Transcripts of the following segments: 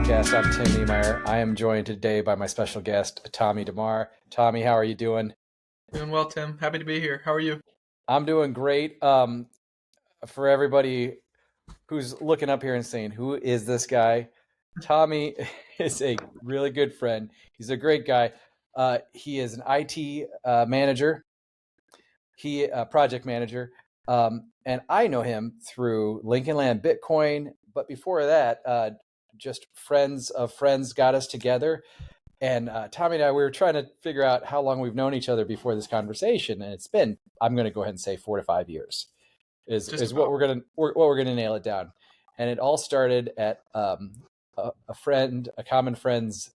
podcast. I'm Tim DeMare. I am joined today by my special guest, Tommy DeMare. Tommy, how are you doing? Doing well, Tim. Happy to be here. How are you? I'm doing great. For everybody who's looking up here and saying, who is this guy? Tommy is a really good friend. He's a great guy. He is an IT manager. He project manager. And I know him through Lincoln Land Bitcoin. But before that, just friends of friends got us together. And Tommy and I, we were trying to figure out how long we've known each other before this conversation, and it's been, I'm going to go ahead and say 4 to 5 years is what we're gonna nail it down. And it all started at a common friend's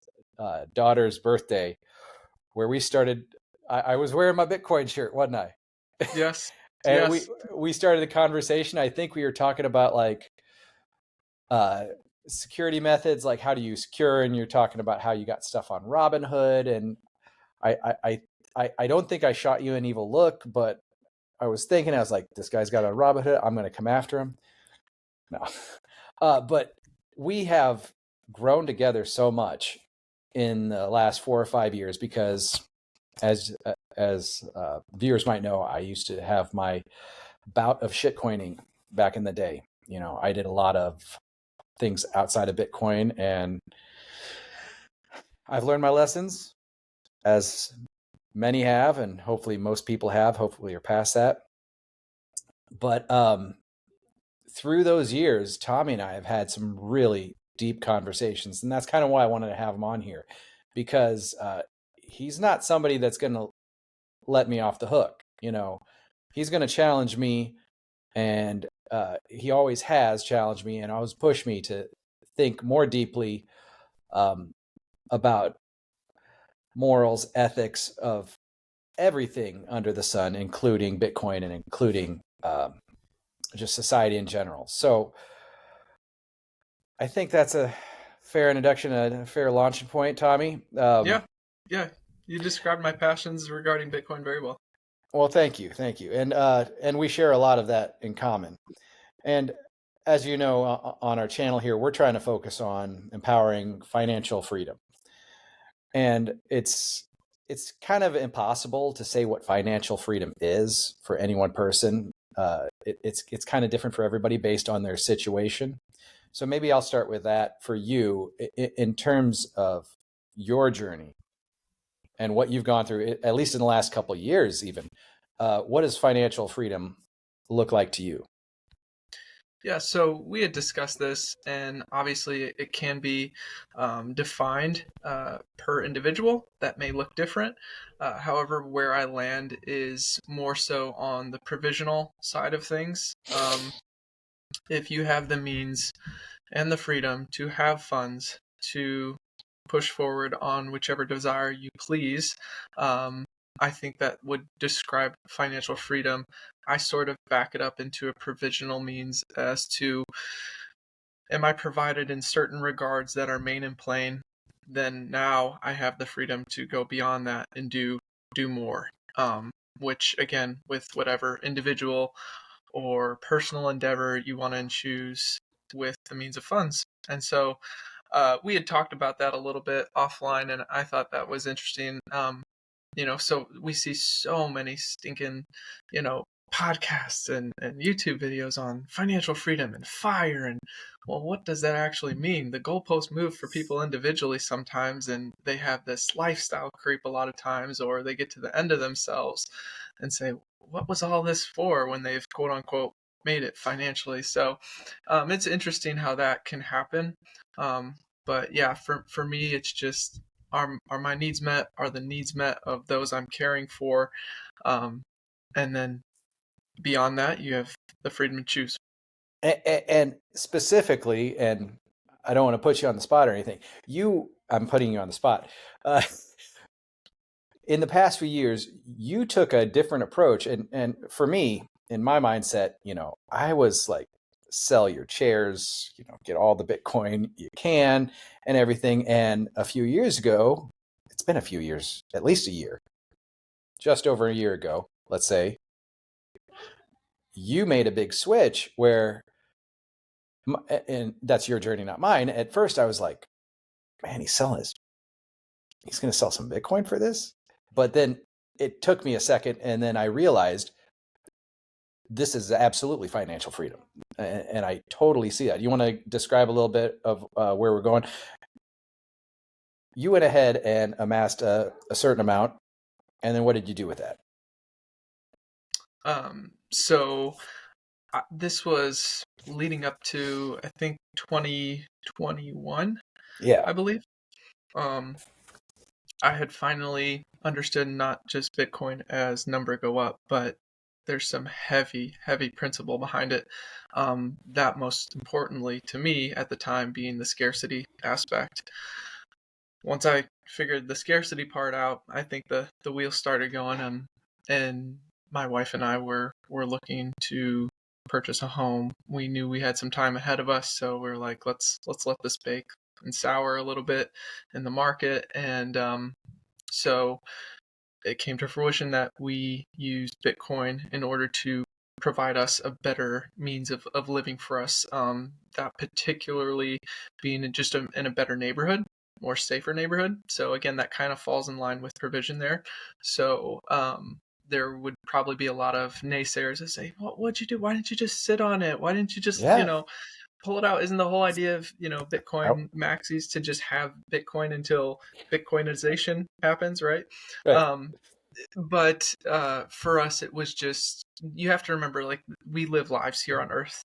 daughter's birthday, where we started. I was wearing my Bitcoin shirt, wasn't I? Yes. And Yes. we started the conversation. I think we were talking about like security methods, like how do you secure, and you're talking about how you got stuff on Robinhood. And I don't think I shot you an evil look, but I was thinking, I was like, this guy's got a Robinhood, I'm going to come after him. No. But we have grown together so much in the last 4 or 5 years because as viewers might know, I used to have my bout of shitcoining back in the day. You know, I did a lot of things outside of Bitcoin, and I've learned my lessons, as many have, and hopefully most people have. Hopefully you're past that. But through those years, Tommy and I have had some really deep conversations, and that's kind of why I wanted to have him on here, because he's not somebody that's going to let me off the hook. You know, he's going to challenge me, and he always has challenged me and always pushed me to think more deeply about morals, ethics of everything under the sun, including Bitcoin and including just society in general. So I think that's a fair introduction, a fair launching point, Tommy. Yeah. You described my passions regarding Bitcoin very well. Well, thank you. And we share a lot of that in common. And as you know, on our channel here, we're trying to focus on empowering financial freedom. And it's kind of impossible to say what financial freedom is for any one person. It's kind of different for everybody based on their situation. So maybe I'll start with that for you in terms of your journey and what you've gone through, at least in the last couple of years, even. What does financial freedom look like to you? Yeah, so we had discussed this, and obviously it can be defined per individual. That may look different. However, where I land is more so on the provisional side of things. If you have the means and the freedom to have funds to push forward on whichever desire you please, I think that would describe financial freedom. I sort of back it up into a provisional means as to, am I provided in certain regards that are main and plain? Then now I have the freedom to go beyond that and do more. Which again, with whatever individual or personal endeavor you want to choose with the means of funds. And so we had talked about that a little bit offline, and I thought that was interesting. So we see so many stinking, podcasts and YouTube videos on financial freedom and FIRE. And well, what does that actually mean? The goalposts move for people individually sometimes, and they have this lifestyle creep a lot of times, or they get to the end of themselves and say, what was all this for, when they've quote unquote made it financially? So it's interesting how that can happen. But yeah, for me, it's just, are my needs met? Are the needs met of those I'm caring for? And then beyond that, you have the freedom to choose. And specifically, and I don't want to put you on the spot or anything, I'm putting you on the spot. In the past few years, you took a different approach. And for me, in my mindset, I was like, sell your chairs, get all the Bitcoin you can and everything. And a few years ago, it's been a few years, at least a year, just over a year ago, let's say, you made a big switch where, and that's your journey, not mine. At first I was like, man, he's going to sell some Bitcoin for this. But then it took me a second, and then I realized this is absolutely financial freedom, and I totally see that. You want to describe a little bit of where we're going? You went ahead and amassed a certain amount, and then what did you do with that? So this was leading up to, I think, 2021, Yeah, I believe. Um, I had finally understood not just Bitcoin as number go up, but there's some heavy, heavy principle behind it. That most importantly to me at the time being the scarcity aspect. Once I figured the scarcity part out, I think the wheels started going, and my wife and I were looking to purchase a home. We knew we had some time ahead of us, so we are like, let's let this bake and sour a little bit in the market, and so it came to fruition that we used Bitcoin in order to provide us a better means of living for us. That particularly being just in a better neighborhood, more safer neighborhood. So again, that kind of falls in line with provision there. So there would probably be a lot of naysayers that say, what'd you do? Why didn't you just sit on it? Why didn't you just, yeah, pull it out? Isn't the whole idea of, I, Bitcoin maxis to just have Bitcoin until Bitcoinization happens, right? right. Um, but for us, it was just, you have to remember, like, we live lives here on Earth,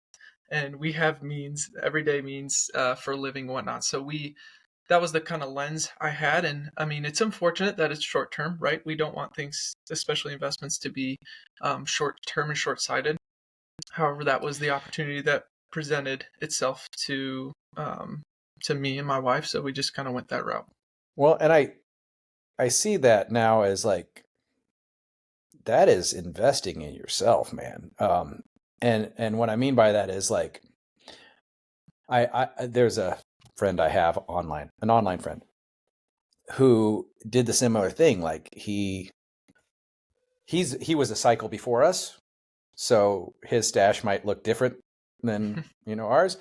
and we have means, everyday means for living and whatnot. So that was the kind of lens I had. And I mean, it's unfortunate that it's short term, right? We don't want things, especially investments, to be short term and short sighted. However, that was the opportunity that presented itself to me and my wife. So we just kind of went that route. Well, and I see that now as like that is investing in yourself, man. And what I mean by that is like I there's a friend I have online, an online friend who did the similar thing. Like he was a cycle before us, so his stash might look different than ours,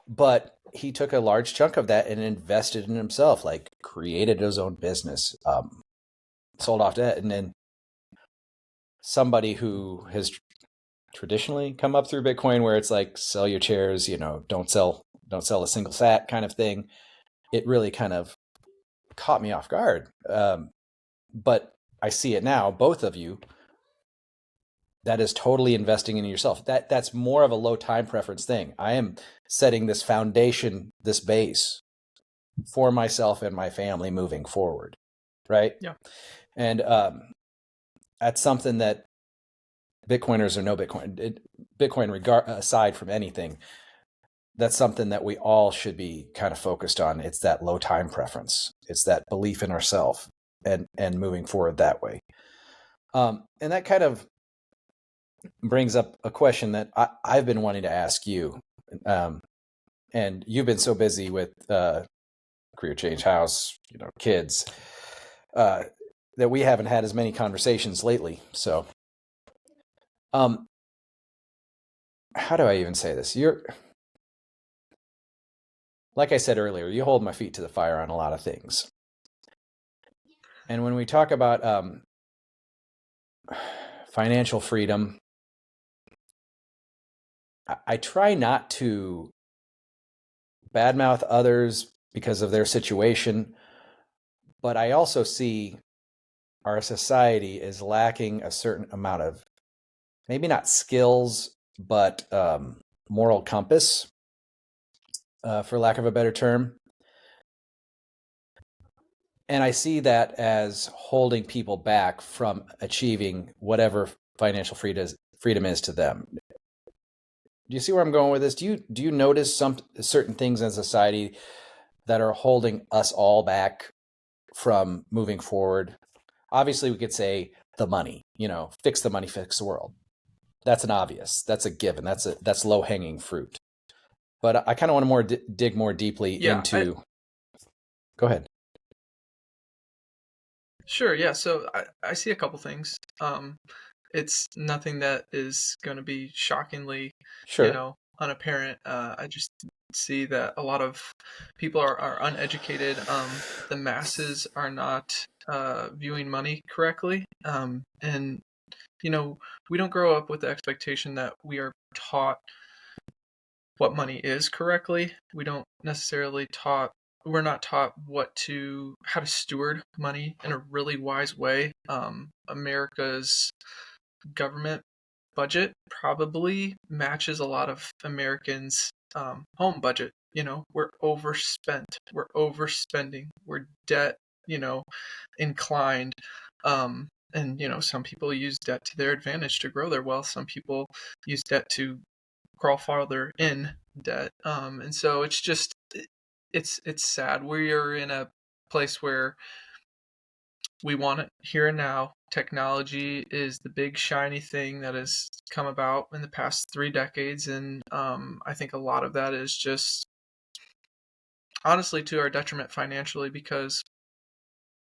but he took a large chunk of that and invested in himself, like created his own business, sold off that, and then somebody who has traditionally come up through Bitcoin, where it's like sell your chairs, don't sell a single sat kind of thing. It really kind of caught me off guard. But I see it now, both of you. That is totally investing in yourself. That's more of a low time preference thing. I am setting this foundation, this base for myself and my family moving forward, right? Yeah. And that's something that Bitcoiners or no Bitcoin aside from anything, that's something that we all should be kind of focused on. It's that low time preference. It's that belief in ourselves and moving forward that way. And that kind of brings up a question that I've been wanting to ask you. Um, and you've been so busy with career change, house, kids, uh, that we haven't had as many conversations lately. So, um, how do I even say this? You're, like I said earlier, you hold my feet to the fire on a lot of things. And when we talk about financial freedom, I try not to badmouth others because of their situation, but I also see our society is lacking a certain amount of maybe not skills, but moral compass, for lack of a better term. And I see that as holding people back from achieving whatever financial freedom is to them. Do you see where I'm going with this? Do you notice some certain things in society that are holding us all back from moving forward? Obviously, we could say the money, fix the money, fix the world. That's an obvious. That's a given. That's low hanging fruit. But I kind of want to dig more deeply Yeah. into. Go ahead. Sure. Yeah. So I see a couple things. It's nothing that is going to be shockingly, Sure. unapparent. I just see that a lot of people are uneducated. The masses are not viewing money correctly, and you know, we don't grow up with the expectation that we are taught what money is correctly. We don't necessarily taught we're not taught how to steward money in a really wise way. America's government budget probably matches a lot of Americans' home budget. We're overspent, we're overspending, we're debt, inclined. And some people use debt to their advantage to grow their wealth. Some people use debt to crawl farther in debt. And so it's sad. We are in a place where we want it here and now. Technology is the big shiny thing that has come about in the past 3 decades, and I think a lot of that is just honestly to our detriment financially, because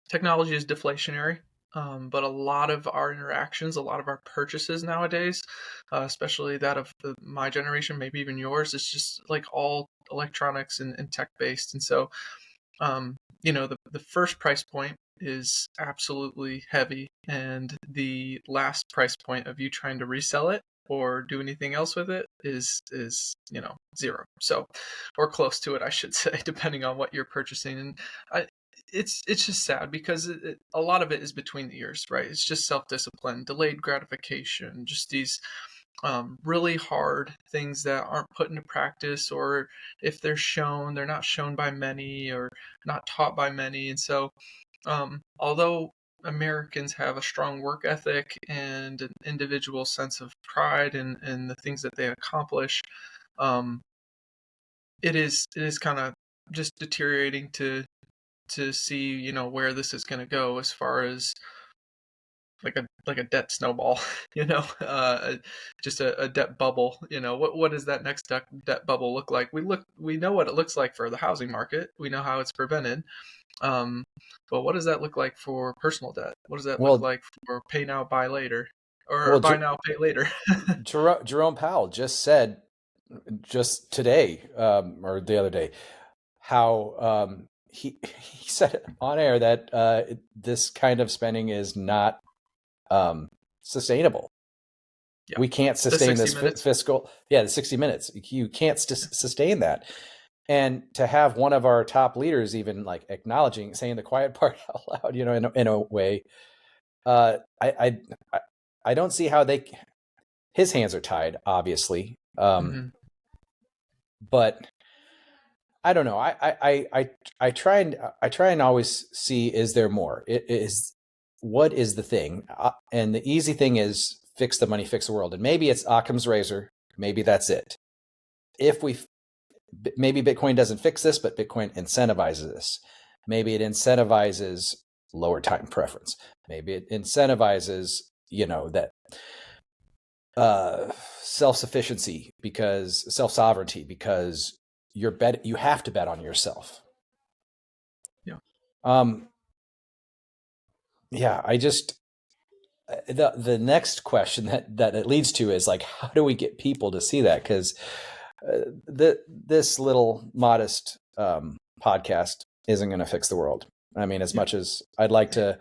technology is deflationary. But a lot of our interactions, a lot of our purchases nowadays, especially that of my generation, maybe even yours, it's just like all electronics and tech based. And so, the first price point is absolutely heavy, and the last price point of you trying to resell it or do anything else with it is zero. So, or close to it, I should say, depending on what you're purchasing. And it's just sad because a lot of it is between the ears, right? It's just self-discipline, delayed gratification, just these really hard things that aren't put into practice, or if they're shown, they're not shown by many or not taught by many. And so, although Americans have a strong work ethic and an individual sense of pride in the things that they accomplish, um, it is kind of just deteriorating to see where this is going to go as far as like a debt snowball. Just a debt bubble. What does that next debt bubble look like? We know what it looks like for the housing market. We know how it's prevented. um but what does that look like for personal debt? What does that look Well, like for pay now buy later, or well, buy now pay later? Jerome Powell just said just today, or the other day, how he said it on air that this kind of spending is not sustainable. Yeah, We can't the sustain 60 this minutes. fiscal. Yeah, the 60 minutes. You can't sustain that. And to have one of our top leaders even like acknowledging, saying the quiet part out loud, in a way, uh, I, I I don't see how his hands are tied, obviously, Hmm. but I don't know. I try and always see, is there more? It is, what is the thing? And the easy thing is fix the money, fix the world. And maybe it's Occam's razor. Maybe that's it. If we maybe Bitcoin doesn't fix this, but Bitcoin incentivizes this. Maybe it incentivizes lower time preference. Maybe it incentivizes that self-sufficiency, because self-sovereignty, because you have to bet on yourself. Yeah. um yeah, I just, the next question that it leads to is like, how do we get people to see that? Because this little modest podcast isn't going to fix the world. I mean, as Yeah. much as I'd like to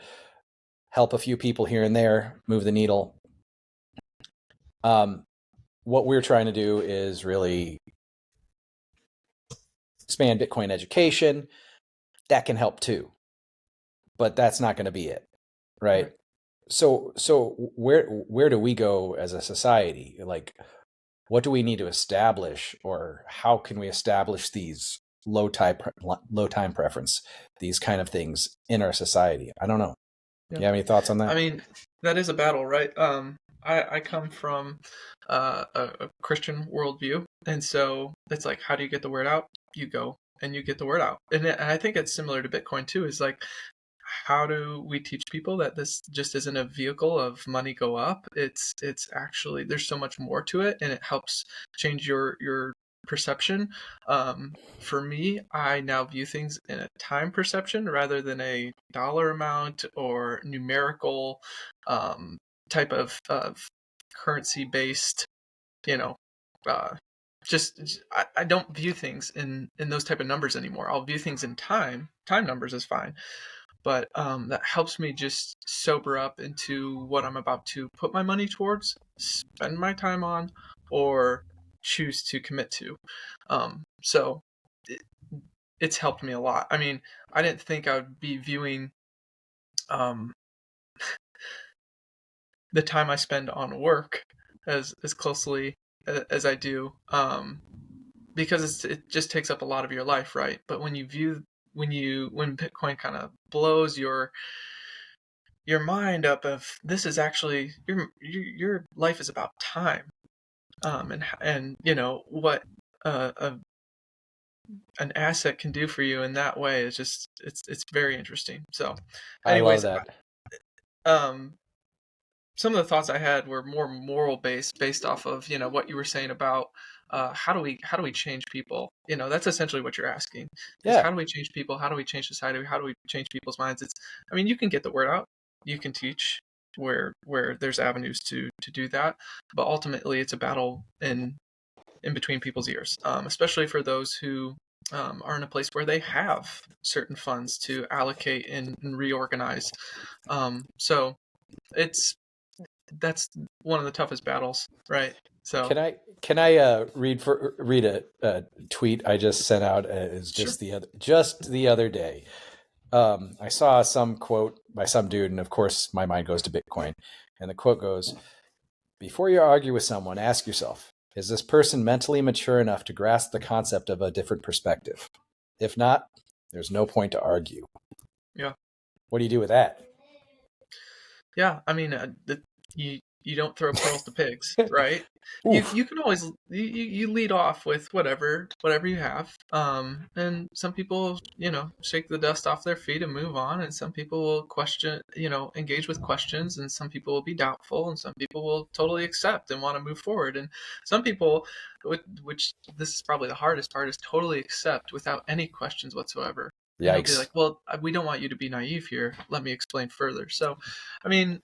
help a few people here and there move the needle, what we're trying to do is really expand Bitcoin education. That can help too, but that's not going to be it, right? Right. So where do we go as a society? Like, what do we need to establish, or how can we establish these low time preference, these kind of things in our society? I don't know. Yeah. You have any thoughts on I that? mean, that is a battle, right? I come from a Christian worldview, and so it's like, how do you get the word out? You go and you get the word out, and I think it's similar to Bitcoin too. Is like, how do we teach people that this just isn't a vehicle of money go up? It's actually, there's so much more to it, and it helps change your perception. For me, I now view things in a time perception rather than a dollar amount or numerical um, type of currency based, you know, uh, I don't view things in those type of numbers anymore. I'll view things in time numbers is fine, but that helps me just sober up into what I'm about to put my money towards, spend my time on, or choose to commit to. So it, it's helped me a lot. I mean, I didn't think I would be viewing um, the time I spend on work as closely as I do, because it just takes up a lot of your life, right? But when you view when Bitcoin kind of blows your mind up of this is actually your life is about time, and you know what an asset can do for you in that way is just it's very interesting. So, I love anyways, that. um, some of the thoughts I had were more moral based off of what you were saying about how do we change people? That's essentially what you're asking is Yeah. how do we change people? How do we change society? How do we change people's minds? I mean, you can get the word out, you can teach where there's avenues to do that, but ultimately it's a battle in between people's ears, especially for those who are in a place where they have certain funds to allocate and reorganize. So it's that's one of the toughest battles, right? So Can I read a tweet I just sent out? Is sure, just the other day. I saw some quote by some dude, and of course my mind goes to Bitcoin. And the quote goes, "Before you argue with someone, ask yourself: is this person mentally mature enough to grasp the concept of a different perspective? If not, there's no point to argue." yeah, What do you do with that? yeah. I mean, you don't throw pearls to pigs, right? Oof. You can always you lead off with whatever you have, and some people shake the dust off their feet and move on, and some people will question, engage with questions, and some people will be doubtful, and some people will totally accept and want to move forward, and some people, which this is probably the hardest part, is totally accept without any questions whatsoever. And they'll be Yikes. like, well, we don't want you to be naive here. Let me explain further. So, I mean,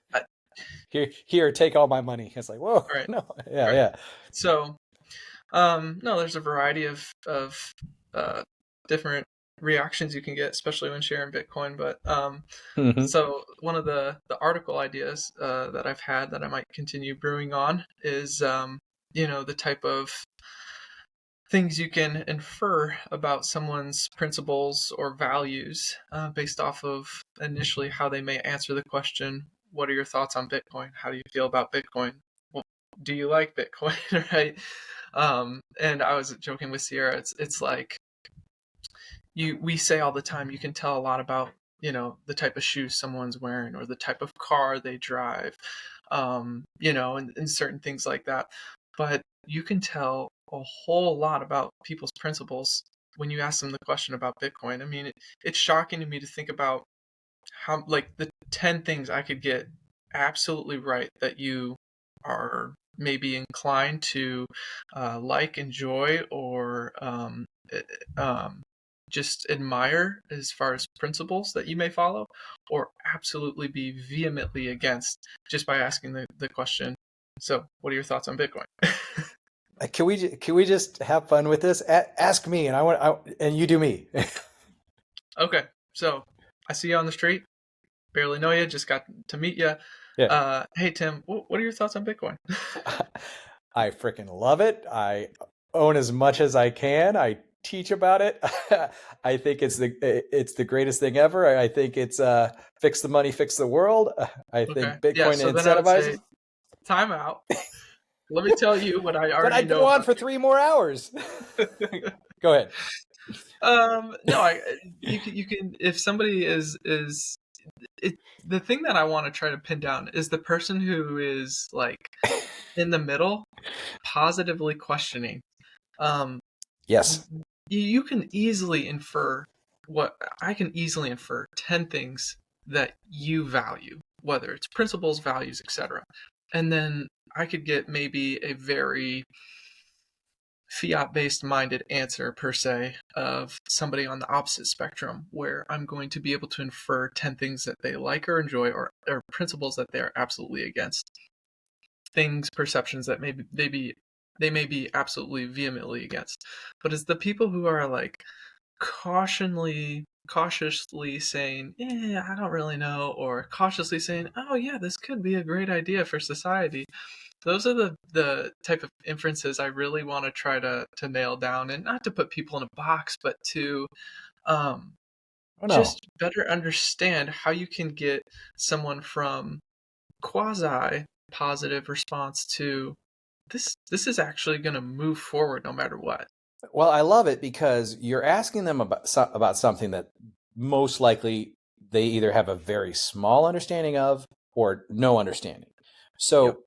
Here, take all my money. It's like, whoa, right, no. Yeah, right. yeah. So, no, there's a variety of uh, different reactions you can get, especially when sharing Bitcoin. But Hmm. so one of the article ideas that I've had that I might continue brewing on is the type of things you can infer about someone's principles or values based off of initially how they may answer the question, what are your thoughts on Bitcoin? How do you feel about Bitcoin? Well, do you like Bitcoin? Right? And I was joking with Sierra. It's like we say all the time you can tell a lot about the type of shoes someone's wearing or the type of car they drive, and certain things like that. But you can tell a whole lot about people's principles when you ask them the question about Bitcoin. I mean, it's shocking to me to think about how, like, the 10 things I could get absolutely right that you are maybe inclined to enjoy, or eh, um, just admire as far as principles that you may follow, or absolutely be vehemently against just by asking the question. So, what are your thoughts on Bitcoin? Can we just have fun with this? Ask me, and and you do me. Okay, so I see you on the street, barely know you, just got to meet you. Yeah. Hey Tim, what are your thoughts on Bitcoin? I freaking love it. I own as much as I can. I teach about it. I think it's the greatest thing ever. I think it's fix the money, fix the world. I Okay, think yeah. Bitcoin So then I would say, incentivizes. time out. Let me tell you what I But already I'd know go on about for 3 more hours. you. Go ahead. No, you can, if somebody is it, the thing that I want to try to pin down is the person who is like in the middle, positively questioning. Um, Yes. you can easily infer what I can easily infer 10 things that you value, whether it's principles, values, etc. And then I could get maybe a very fiat based minded answer per se of somebody on the opposite spectrum, where I'm going to be able to infer 10 things that they like or enjoy, or principles that they're absolutely against, things, perceptions that maybe they be they may be absolutely vehemently against. But it's the people who are like cautiously saying, "Yeah, I don't really know," or cautiously saying, "Oh yeah, this could be a great idea for society." Those are the type of inferences I really want to try to nail down, and not to put people in a box, but to um, Oh no. just better understand how you can get someone from quasi positive response to this is actually going to move forward no matter what. Well, I love it because you're asking them about something that most likely they either have a very small understanding of or no understanding. Yep. So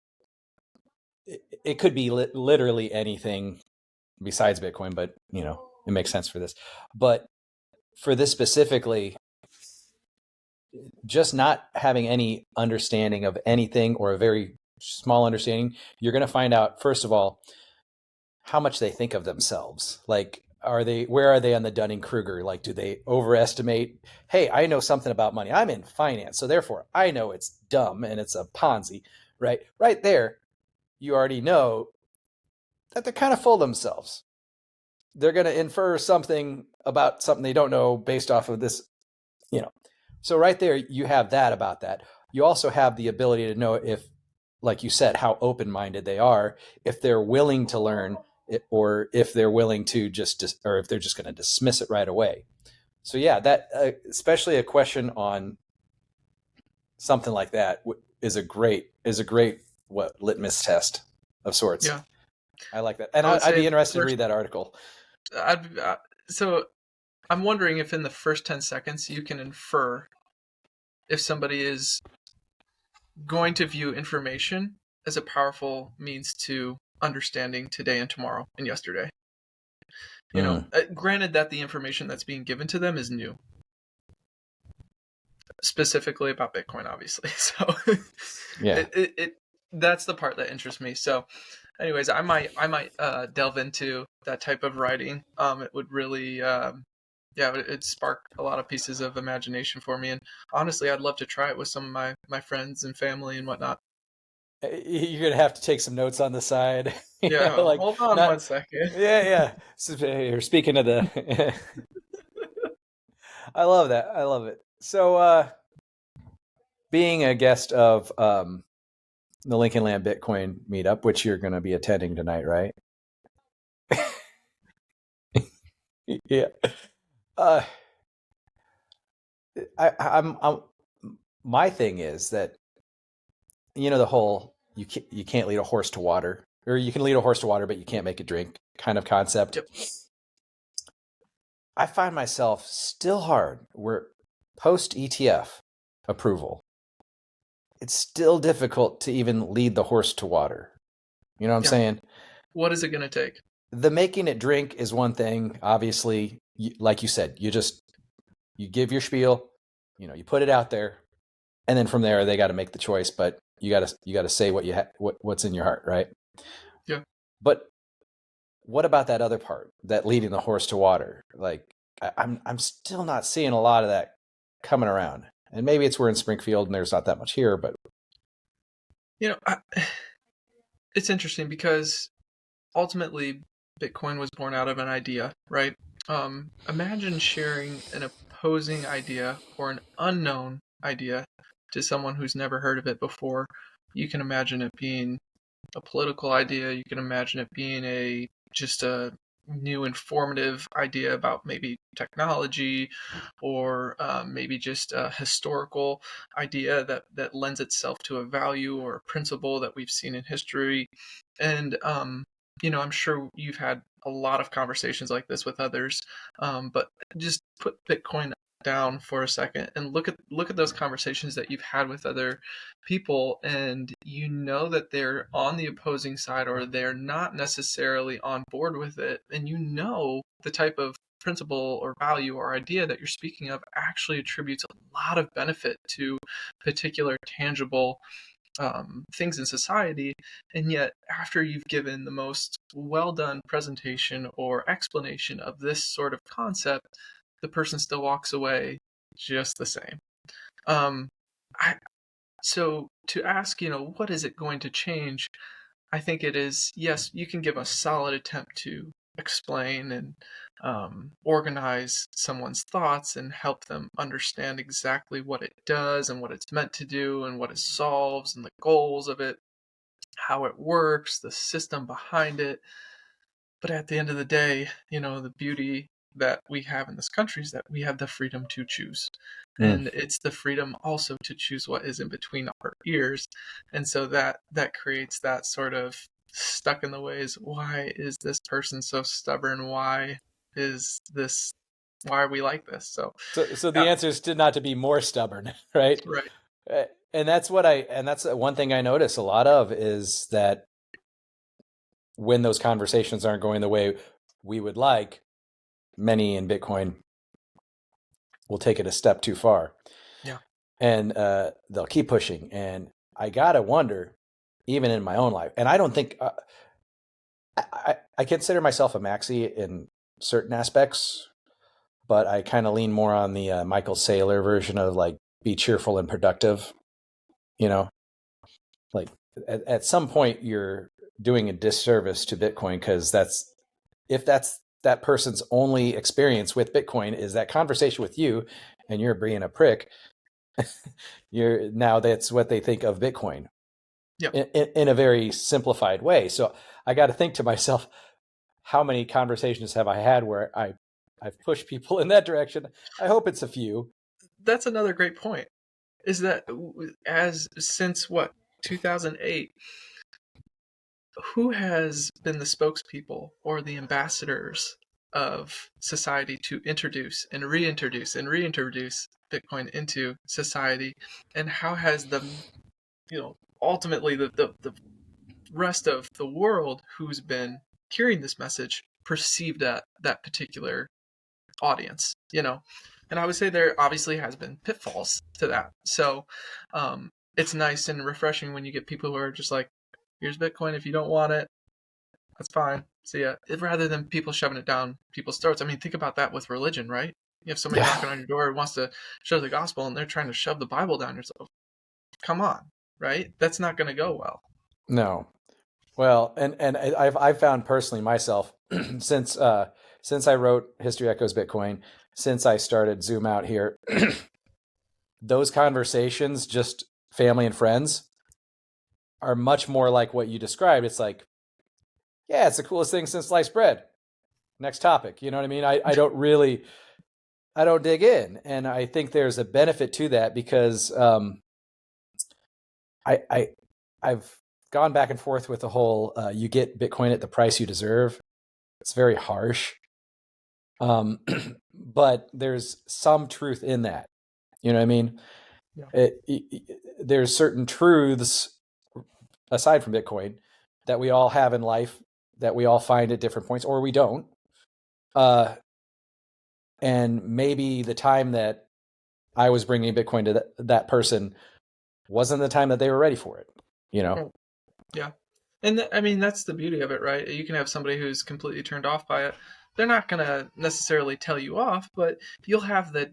it could be literally anything besides Bitcoin, but it makes sense for this. But for this specifically, just not having any understanding of anything or a very small understanding, you're going to find out, first of all, how much they think of themselves. Like, where are they on the Dunning-Kruger? Like, do they overestimate, hey, I know something about money. I'm in finance, so therefore I know it's dumb and it's a Ponzi, right? Right there, you already know that they're kind of full of themselves. They're going to infer something about something they don't know based off of this, you know. So right there, you have that about that. You also have the ability to know if, like you said, how open-minded they are, if they're willing to learn, or if they're willing to or if they're just going to dismiss it right away. So yeah, that especially a question on something like that is a great what litmus test of sorts. Yeah. I like that, and I would I'd say be the interested to first read that article. so I'm wondering if in the first 10 seconds you can infer if somebody is going to view information as a powerful means to understanding today and tomorrow and yesterday. Mm, Granted that the information that's being given to them is new, specifically about Bitcoin, obviously. So yeah. it that's the part that interests me. So, anyways, I might delve into that type of writing. It would really yeah, it'd spark a lot of pieces of imagination for me. And honestly, I'd love to try it with some of my friends and family and whatnot. You're gonna have to take some notes on the side. Yeah, Like hold on not. one second. Yeah, yeah. So, you're speaking of the. I love that. I love it. So, being a guest of the Lincoln Land Bitcoin meetup, which you're going to be attending tonight, right? Yeah. Uh, I'm. My thing is that the whole you can't lead a horse to water, or you can lead a horse to water, but you can't make it drink kind of concept. Yep. I find myself still hard where post ETF approval, it's still difficult to even lead the horse to water. You know what I'm Yeah. saying? What is it going to take? The making it drink is one thing. Obviously, like you said, you give your spiel, you put it out there, and then from there they got to make the choice. But you got to say what's in your heart, right? Yeah. But what about that other part, that leading the horse to water? Like I'm still not seeing a lot of that coming around. And maybe it's we're in Springfield and there's not that much here, but I, it's interesting because ultimately Bitcoin was born out of an idea, right? Imagine sharing an opposing idea or an unknown idea to someone who's never heard of it before. You can imagine it being a political idea. You can imagine it being just a new informative idea about maybe technology, or maybe just a historical idea that lends itself to a value or a principle that we've seen in history. And I'm sure you've had a lot of conversations like this with others, but just put Bitcoin down for a second and look at those conversations that you've had with other people, and you know that they're on the opposing side or they're not necessarily on board with it, and the type of principle or value or idea that you're speaking of actually attributes a lot of benefit to particular tangible things in society. And yet, after you've given the most well done presentation or explanation of this sort of concept, the person still walks away just the same. Um, I, so to ask, what is it going to change? I think it is, yes, you can give a solid attempt to explain and organize someone's thoughts and help them understand exactly what it does and what it's meant to do and what it solves and the goals of it, how it works, the system behind it. But at the end of the day, the beauty that we have in this country is that we have the freedom to choose. Mm. And it's the freedom also to choose what is in between our ears. And so that creates that sort of stuck in the ways. Why is this person so stubborn? Why are we like this? So So yeah, the answer is not to be more stubborn, right? right. And that's one thing I notice a lot of is that when those conversations aren't going the way we would like, many in Bitcoin will take it a step too far, Yeah. and they'll keep pushing. And I gotta wonder, even in my own life, and I don't think I consider myself a maxi in certain aspects, but I kind of lean more on the Michael Saylor version of like be cheerful and productive. You know, like at some point you're doing a disservice to Bitcoin because that's that person's only experience with Bitcoin is that conversation with you, and you're being a prick. That's what they think of Bitcoin Yep. in a very simplified way. So I got to think to myself, how many conversations have I had where I've pushed people in that direction? I hope it's a few. That's another great point. Is that as since what 2008, who has been the spokespeople or the ambassadors of society to introduce and reintroduce Bitcoin into society, and how has ultimately the rest of the world who's been hearing this message perceived that particular audience, and I would say there obviously has been pitfalls to that. So it's nice and refreshing when you get people who are just like, here's Bitcoin, if you don't want it, that's fine. See ya. Rather than people shoving it down people's throats. I mean, think about that with religion, right? You have somebody Yeah. knocking on your door who wants to share the gospel, and they're trying to shove the Bible down your throat. Come on, right? That's not going to go well. No. Well, and I've found personally myself since since I wrote History Echoes Bitcoin, since I started Zoom Out here, those conversations, just family and friends, are much more like what you described. It's like, yeah, it's the coolest thing since sliced bread. Next topic. You know what I mean? I don't dig in, and I think there's a benefit to that because I, I I've gone back and forth with the whole you get Bitcoin at the price you deserve. It's very harsh, but there's some truth in that. You know what I mean? Yeah. There's certain truths aside from Bitcoin that we all have in life that we all find at different points, or we don't. Uh, and maybe the time that I was bringing Bitcoin to that person wasn't the time that they were ready for it. You know? Oh, yeah. And I mean, that's the beauty of it, right? You can have somebody who's completely turned off by it. They're not going to necessarily tell you off, but you'll have the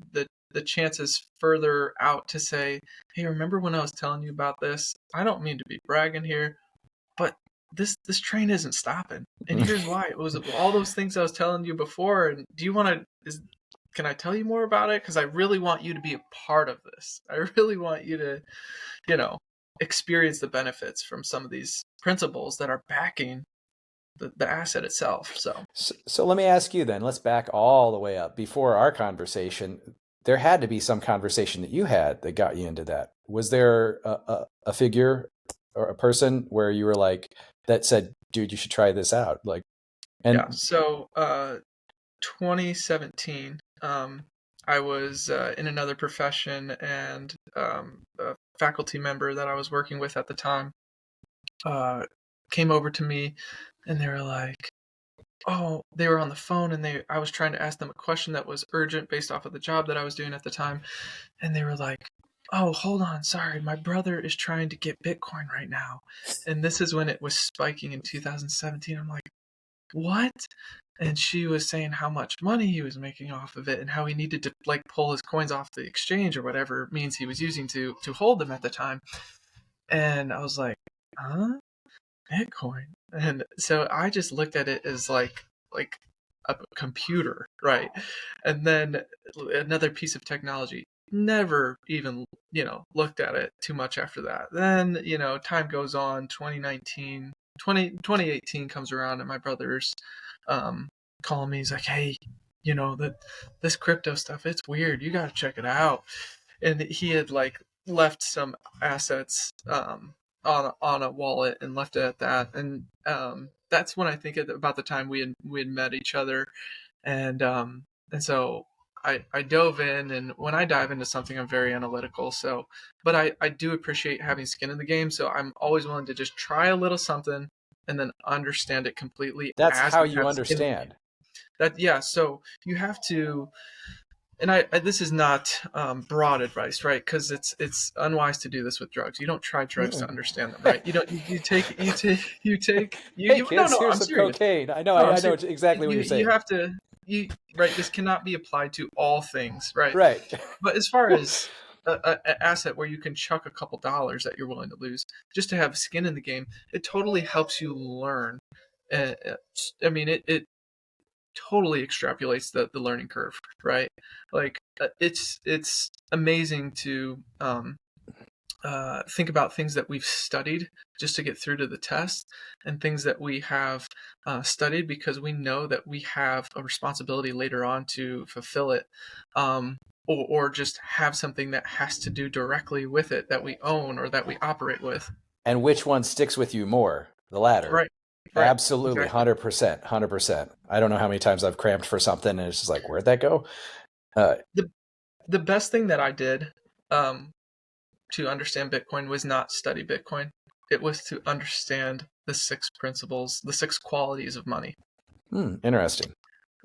chances further out to say, hey, remember when I was telling you about this? I don't mean to be bragging here, but this train isn't stopping. And here's why. It was all those things I was telling you before. And do you want to, can I tell you more about it? Because I really want you to be a part of this. I really want you to, you know, experience the benefits from some of these principles that are backing the asset itself. So let me ask you then. Let's back all the way up before our conversation. There had to be some conversation that you had that got you into that. Was there a figure or a person where you were like that said, "Dude, you should try this out"? Like, Yeah. and So 2017, I was in another profession, and a faculty member that I was working with at the time uh, came over to me, and they were like, oh, they were on the phone, and I was trying to ask them a question that was urgent based off of the job that I was doing at the time, and they were like, oh, hold on, sorry, my brother is trying to get Bitcoin right now, and this is when it was spiking in 2017. I'm like, what? And she was saying how much money he was making off of it and how he needed to like pull his coins off the exchange or whatever means he was using to hold them at the time. And I was like, huh? Bitcoin. And so I just looked at it as like a computer, right? And then another piece of technology. Never even, looked at it too much after that. Then, time goes on, 2018 comes around, and my brother's calling me. He's like, "Hey, that this crypto stuff, it's weird. You got to check it out." And he had like left some assets on a wallet and left it at that. And that's when I think about the time we had met each other, and so I dove in, and when I dive into something, I'm very analytical. So, but I do appreciate having skin in the game. So I'm always willing to just try a little something and then understand it completely That's as how I you have skin in the understand. game. That yeah. So you have to, and I this is not broad advice, right? Because it's unwise to do this with drugs. You don't try drugs to understand them, right? You don't. Hey No, kids, no. here's I'm some serious. cocaine. I know, No, I'm I know serious. exactly what you're You saying. have to right. This cannot be applied to all things, right? Right. But as far as an asset where you can chuck a couple dollars that you're willing to lose just to have skin in the game, it totally helps you learn. Uh, I mean, it totally extrapolates the learning curve, right? Like it's amazing to think about things that we've studied just to get through to the test, and things that we have studied because we know that we have a responsibility later on to fulfill it, or just have something that has to do directly with it that we own or that we operate with. And which one sticks with you more? The latter. Right, right, Absolutely, exactly. 100%, 100%. I don't know how many times I've cramped for something and it's just like, where'd that go? Uh, The the best thing that I did um, to understand Bitcoin was not study Bitcoin. It was to understand the six principles, the six qualities of money. Interesting.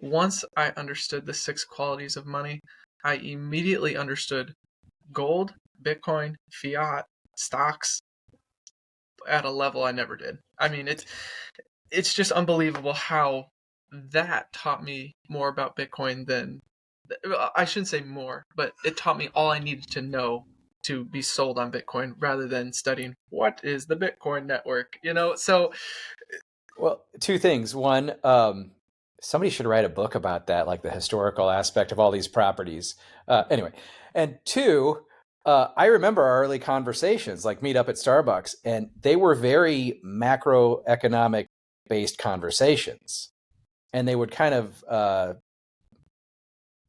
Once I understood the six qualities of money, I immediately understood gold, Bitcoin, fiat, stocks at a level I never did. I mean, it's just unbelievable how that taught me more about Bitcoin than, I shouldn't say more, but it taught me all I needed to know to be sold on Bitcoin rather than studying what is the Bitcoin network, So Well, two things. One, somebody should write a book about that, like the historical aspect of all these properties. Anyway, and two, I remember our early conversations, like meet up at Starbucks, and they were very macroeconomic based conversations, and they would kind of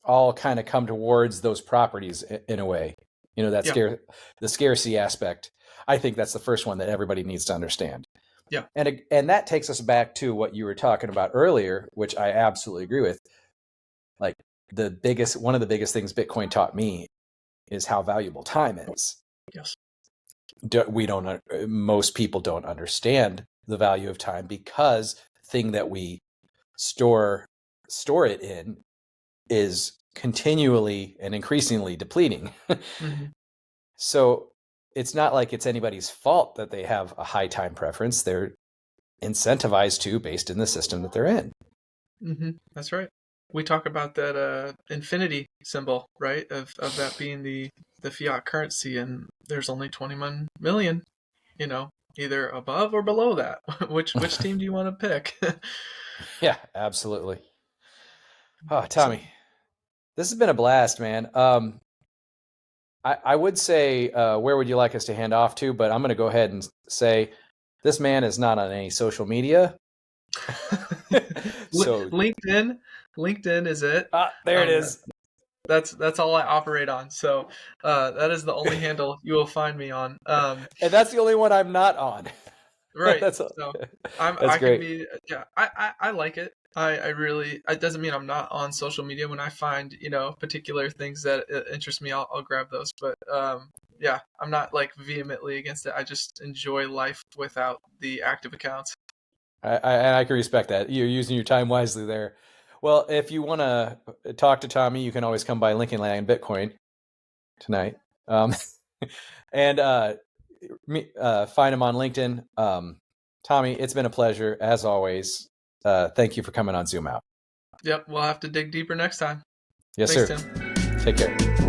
all kind of come towards those properties in a way. That yeah, the scarcity aspect. I think that's the first one that everybody needs to understand. yeah, And that takes us back to what you were talking about earlier, which I absolutely agree with. Like one of the biggest things Bitcoin taught me is how valuable time is. yes, Most people don't understand the value of time because the thing that we store it in is continually and increasingly depleting. hmm So it's not like it's anybody's fault that they have a high time preference. They're incentivized to based in the system that they're in. that's right. We talk about that infinity symbol, right? Of that being the fiat currency, and there's only 21 million, either above or below that. Which team do you want to pick? Yeah, absolutely. Oh, So Tommy, this has been a blast, man. I would say, where would you like us to hand off to? But I'm going to go ahead and say this man is not on any social media. So, LinkedIn is it. there it Um, is. that's all I operate on. So that is the only handle you will find me on. And that's the only one I'm not on. Right. that's So that's I can great. be, yeah. I like it. I really, it doesn't mean I'm not on social media. When I find particular things that interest me, I'll grab those. But yeah, I'm not like vehemently against it. I just enjoy life without the active accounts. I can respect that. You're using your time wisely there. Well, if you want to talk to Tommy, you can always come by Lincoln Land Bitcoin tonight. Um, and find him on LinkedIn. Tommy, it's been a pleasure as always. Thank you for coming on Zoom Out. Yep, we'll have to dig deeper next time. Yes, Thanks, sir. Tim. Take care.